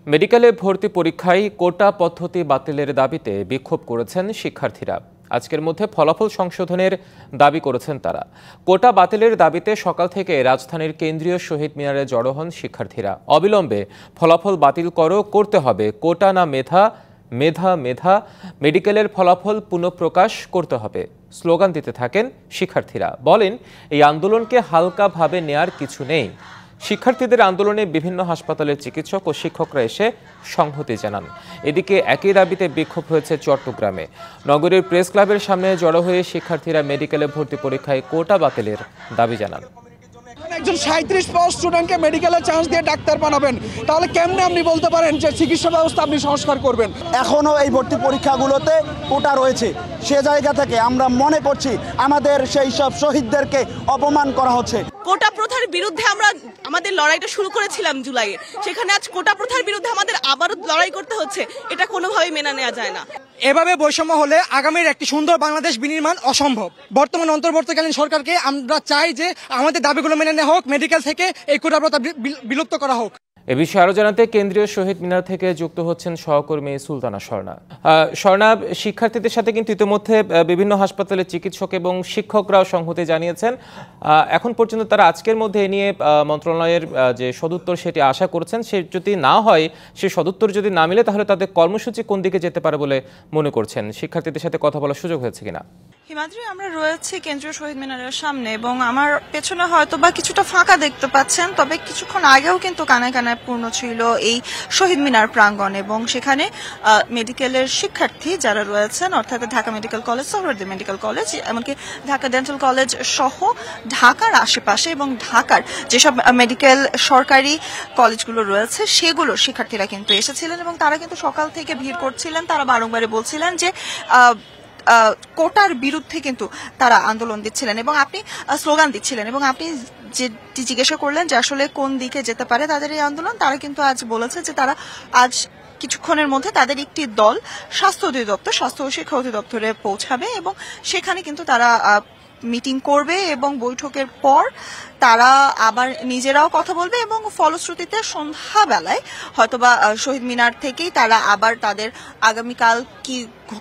মেডিকেলে ভর্তি পরীক্ষায় কোটা পদ্ধতি বাতিলের দাবিতে বিক্ষোভ করেছেন শিক্ষার্থীরা। আজকের মধ্যে ফলাফল সংশোধনের দাবি করেছেন তারা। কোটা বাতিলের দাবিতে সকাল থেকে রাজধানীর কেন্দ্রীয় শহীদ মিনারে জড়ো হন শিক্ষার্থীরা। অবিলম্বে ফলাফল বাতিল করতে হবে, কোটা না মেধা, মেধা মেধা, মেডিকেলের ফলাফল পুনঃপ্রকাশ করতে হবে স্লোগান দিতে থাকেন শিক্ষার্থীরা। বলেন, এই আন্দোলনকে হালকাভাবে নেয়ার কিছু নেই। শিক্ষার্থীদের আন্দোলনে বিভিন্ন হাসপাতালের চিকিৎসক ও শিক্ষকরা এসে সংহতি জানান। এদিকে একই দাবিতে বিক্ষোভ হয়েছে চট্টগ্রামে। নগরীর প্রেস ক্লাবের সামনে জড়ো হয়ে শিক্ষার্থীরা মেডিকেলে ভর্তি পরীক্ষায় কোটা বাতিলের দাবি জানান। একজন 37 পাস স্টুডেন্টকে মেডিকেলে চান্স দিয়ে ডাক্তার বানাবেন, তাহলে কেমনে আপনি বলতে পারেন যে চিকিৎসা ব্যবস্থা আপনি সংস্কার করবেন? এখনো এই ভর্তি পরীক্ষাগুলোতে কোটা রয়েছে। সে জায়গা থেকে আমরা মনে করছি আমাদের সেই সব শহীদদেরকে অপমান করা হচ্ছে। কোটা প্রথার বিরুদ্ধে আমরা আমাদের লড়াইটা শুরু করেছিলাম জুলাইয়ে, সেখানে আজ কোটা প্রথার বিরুদ্ধে আমাদের আবারও লড়াই করতে হচ্ছে। এটা কোনোভাবেই মেনে নেওয়া যায় না। এভাবে বৈষম্য হলে আগামীর একটি সুন্দর বাংলাদেশ বিনির্মাণ অসম্ভব। বর্তমান অন্তর্বর্তীকালীন সরকারকে আমরা চাই যে আমাদের দাবিগুলো মেনে নেওয়া হোক, মেডিকেল থেকে এই কোটা প্রথা বিলুপ্ত করা হোক। এ বিষয়ে আরো জানাতে কেন্দ্রীয় শহীদ মিনার থেকে যুক্ত হচ্ছেন সহকর্মী সুলতানা স্বর্ণা। স্বর্ণা, শিক্ষার্থীদের সাথে কিন্তু ইতিমধ্যে বিভিন্ন হাসপাতালের চিকিৎসক এবং শিক্ষকরাও সংহতি জানিয়েছেন। এখন পর্যন্ত তারা আজকের মধ্যে এ নিয়ে মন্ত্রণালয়ের যে সদুত্তর সেটি আশা করছেন। সে যদি না হয়, সে সদুত্তর যদি না মিলে, তাহলে তাদের কর্মসূচি কোন দিকে যেতে পারে বলে মনে করছেন? শিক্ষার্থীদের সাথে কথা বলার সুযোগ হয়েছে কিনা? হিমাদ্রি, আমরা রয়েছি কেন্দ্রীয় শহীদ মিনারের সামনে এবং আমার পেছনে হয়তো বা কিছুটা ফাঁকা দেখতে পাচ্ছেন, তবে কিছুক্ষণ আগেও কিন্তু কানায় কানায় পূর্ণ ছিল এই শহীদ মিনার প্রাঙ্গণ। এবং সেখানে মেডিকেলের শিক্ষার্থী যারা রয়েছেন, অর্থাৎ Dhaka medical college, Suhrawardy medical college, এমনকি ঢাকা ডেন্টাল কলেজ সহ ঢাকার আশেপাশে এবং ঢাকার যেসব মেডিকেল সরকারি কলেজগুলো রয়েছে সেগুলোর শিক্ষার্থীরা কিন্তু এসেছিলেন এবং তারা কিন্তু সকাল থেকে ভিড় করছিলেন। তারা বারংবারে বলছিলেন যে কোটার বিরুদ্ধে কিন্তু তারা আন্দোলন দিচ্ছিলেন এবং আপনি স্লোগান দিচ্ছিলেন এবং আপনি যেটি জিজ্ঞাসা করলেন যে আসলে কোন দিকে যেতে পারে তাদের এই আন্দোলন, তারা কিন্তু আজ বলেছে যে তারা আজ কিছুক্ষণের মধ্যে তাদের একটি দল স্বাস্থ্য অধিদপ্তর, স্বাস্থ্য ও শিক্ষা অধিদপ্তরে পৌঁছাবে এবং সেখানে কিন্তু তারা মিটিং করবে এবং বৈঠকের পর তারা আবার নিজেরাও কথা বলবে এবং ফলশ্রুতিতে সন্ধ্যাবেলায় হয়তোবা শহীদ মিনার থেকেই তারা আবার তাদের আগামীকাল কি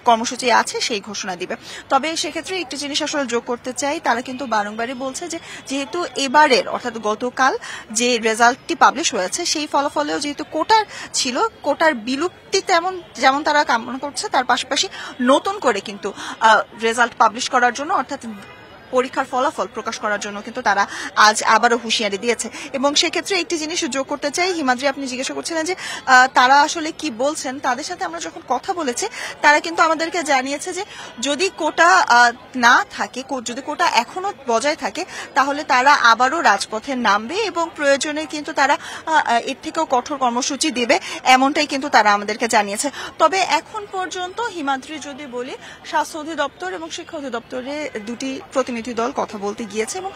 কর্মসূচি আছে সেই ঘোষণা দিবে। তবে সেক্ষেত্রে একটি জিনিস আসলে যোগ করতে চাই, তারা কিন্তু বারংবারই বলছে যে যেহেতু এবারের অর্থাৎ গতকাল যে রেজাল্টটি পাবলিশ হয়েছে সেই ফলাফলেও যেহেতু কোটার ছিল, কোটার বিলুপ্তি যেমন তারা কামনা করছে, তার পাশাপাশি নতুন করে কিন্তু রেজাল্ট পাবলিশ করার জন্য, অর্থাৎ পরীক্ষার ফলাফল প্রকাশ করার জন্য কিন্তু তারা আজ আবারও হুঁশিয়ারি দিয়েছে। এবং সেক্ষেত্রে একটি জিনিস যোগ করতে চাই, হিমাদ্রি, আপনি জিজ্ঞাসা করছিলেন যে তারা আসলে কি বলছেন। তাদের সাথে আমরা যখন কথা বলেছি তারা কিন্তু আমাদেরকে জানিয়েছে যে যদি কোটা না থাকে, যদি কোটা এখনো বজায় থাকে, তাহলে তারা আবারও রাজপথে নামবে এবং প্রয়োজনে কিন্তু তারা এর থেকেও কঠোর কর্মসূচি দেবে, এমনটাই কিন্তু তারা আমাদেরকে জানিয়েছে। তবে এখন পর্যন্ত হিমাদ্রি যদি বলি, স্বাস্থ্য অধিদপ্তর এবং শিক্ষা অধিদপ্তরে দুটি প্রতিনিধি দল কথা বলতে গিয়েছে এবং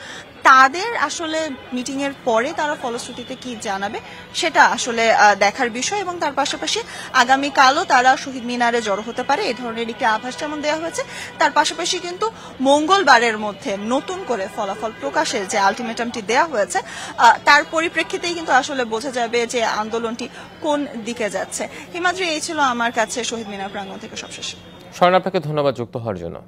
তাদের আসলে মিটিং এর পরে তারা ফলশ্রুতিতে কি জানাবে সেটা আসলে দেখার বিষয়। এবং তার পাশাপাশি আগামীকালও তারা শহীদ মিনারে জড়ো হতে পারে এই ধরনের একটি আভাস যেমন দেওয়া হয়েছে। তার পাশাপাশি কিন্তু মঙ্গলবারের মধ্যে নতুন করে ফলাফল প্রকাশের যে আলটিমেটামটি দেওয়া হয়েছে তার পরিপ্রেক্ষিতেই কিন্তু আসলে বোঝা যাবে যে আন্দোলনটি কোন দিকে যাচ্ছে। হিমাদ্রি, এই ছিল আমার কাছে শহীদ মিনার প্রাঙ্গণ থেকে সবশেষ। স্বর্ণা, আপনাকে ধন্যবাদ যুক্ত হওয়ার জন্য।